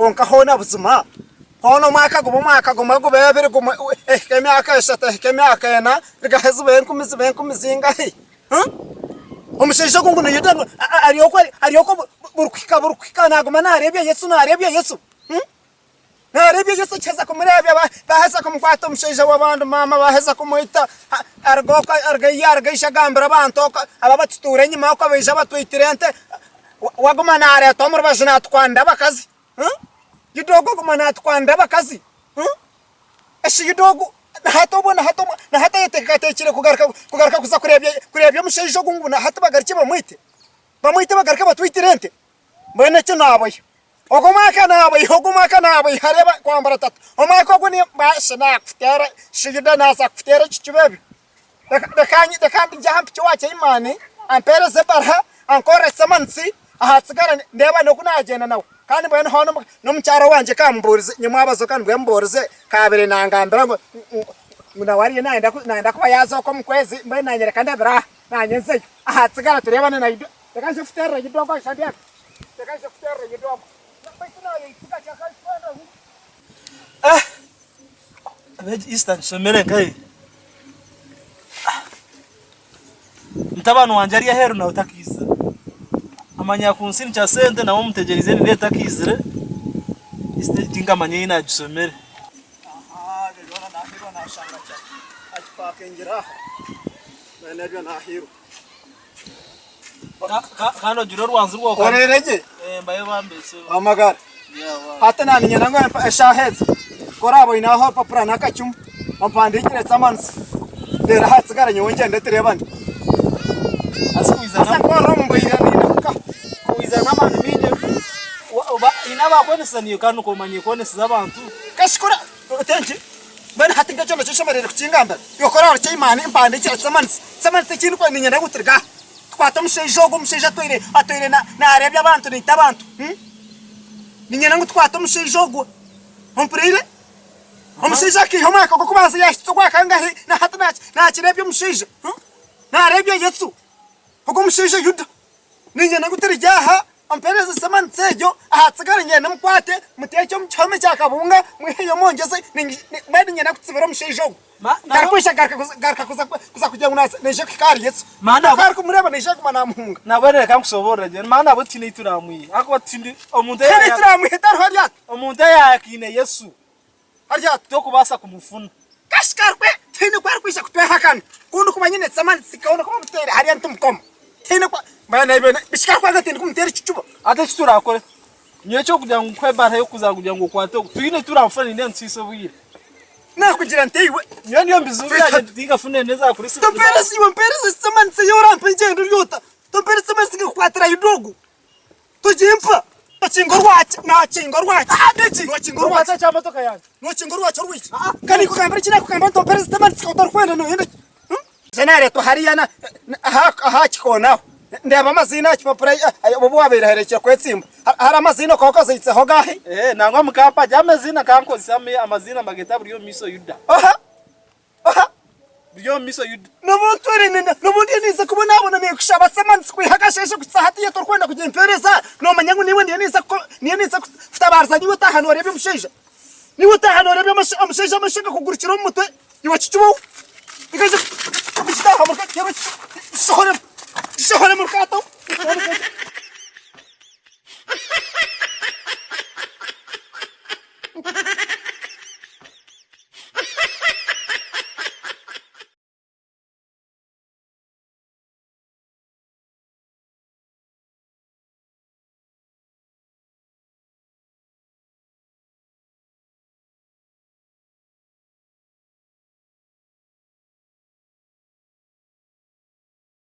konka hona buzima hono mwaka go bebere go kemyaka eshata kemyaka ena bigahezu benku mizinga he omushaija ngo yidano ariyoko burkwika naguma narebye Yesu narebye Yesu cyeza kumurebye baheza kumukwata omushaija w'abantu mama baheza kumuhita argaisha gambira abantu ababatuture nyuma ko abeja batwitirente waguma nare tomur bajina twanda bakazi yidogo guma natwanda bakazi eshi yidogo hatobona na hata yetekekire kugaruka kuza kurebye omushaija gungu na hata bagarike bamwite bagarike batwitirente mbene cyo naboyo ogumaka naboyo hareba kwambara tatu omaka guni bashana kufitera shigida nasa kufitera chichibebi dekandi jahampi chwache imani ampere zebarha ankore samansi ahatsigara ndeba nokunagenda nawo kandi mbene hono nomcharo wanje kamburize nyuma abazo kandi bwemborize kabere nangambira ngo munawari naenda kuba yazo ko mukwezi mbene nanyere kandi abira nanyenze ahatsigara turebane na ido dekanje kufitera ido kwa shandia dekanje kufitera ido abeji Eastern somere kai mtabano wanjaria heru na utakiza amanya kunsini cha sente na mumutegereze ni leta kizire iste jinga manye ina jusomere jona na hiro na shanga cha atipake ngira mene byo na hiro kano juro rwanzu rwo ko orereje mbaye bambese amagara hata nani nyana ngo eshaheze korabo inaho papura nakachum ampandikire tsamansi dera hatsigara nyonje ndeterebani asikuiza asa korombo iranina kuiza namani mije inaba kwenesa niyo kanu komanye kwenesa abantu kashikora tenje bana hatinga chono chishomerere kuchingamba yokora archimani impandikire tsamansi kintu kwa ninyana gutirga twata mushejo atoire na arebye abantu nita abantu ninyana ngo twata mushejo ompurire omusheja ki homaka ko kubaza yashitse kwa kangahe na hata na kirebye musheja na arebye Yesu ko musheja yuda ninyana gutirjaha ampereza samansejo ahatsigara nyene mukwate mutecyo mucyome cyakabunga mwiyo mongeze mwedi nyana kutsibira musheja Garkusha garka kuza kujya unasa neje kikari Yesu mana kari kumureba neje kumana muhunga nabone kankusobora je mana abo tini turamwi ako tindi omuntu ya turamwi tarhariya omuntu yakine Yesu harya to kubasa kumufuna kashkarwe tini kwarkwisha kutwe hakana kundu kumanyine tsamani sikaona kuma mutere hariya ntumkoma tini kwa bana ibe bishikar kwa gatini kumutere chichuba ate chitura akore nyecho kujya ngukwebara yo kuzakugira ngo kwate tuyine turamfana inde ntsiso buyire na kugira nteiwe niyo mbizu yaje digafune neza kuri si mpere tsamani se yora mpengendo ryota mpere tsamani singikwatira yudogo tujimpa Chingorwacha adechi chingorwacha cha motoka yangu chingorwacha rwichi kani kukambira china kukamba to perez taman sikotor kwenda no yende senare to hariyana aha chikona ndeba mazina chipapura bobo wabera herekera kwetsimba hari amazina koko zitse hogahe nangwa mukapa jamazina kanko same amazina mageta buriyo miso yuda buriyo miso yuda nobundi niza kubona abona me kushaba samansi kwihagasheshe kutsahati yetor kwenda kujempereza no manyangu niwe niye niza futabarza niwe tahano rebe musheja niwe tahano rebe musheja mashinga kugurukira mu mutwe iwa chichubo ikaje kubishita hamurka kero shohore murkato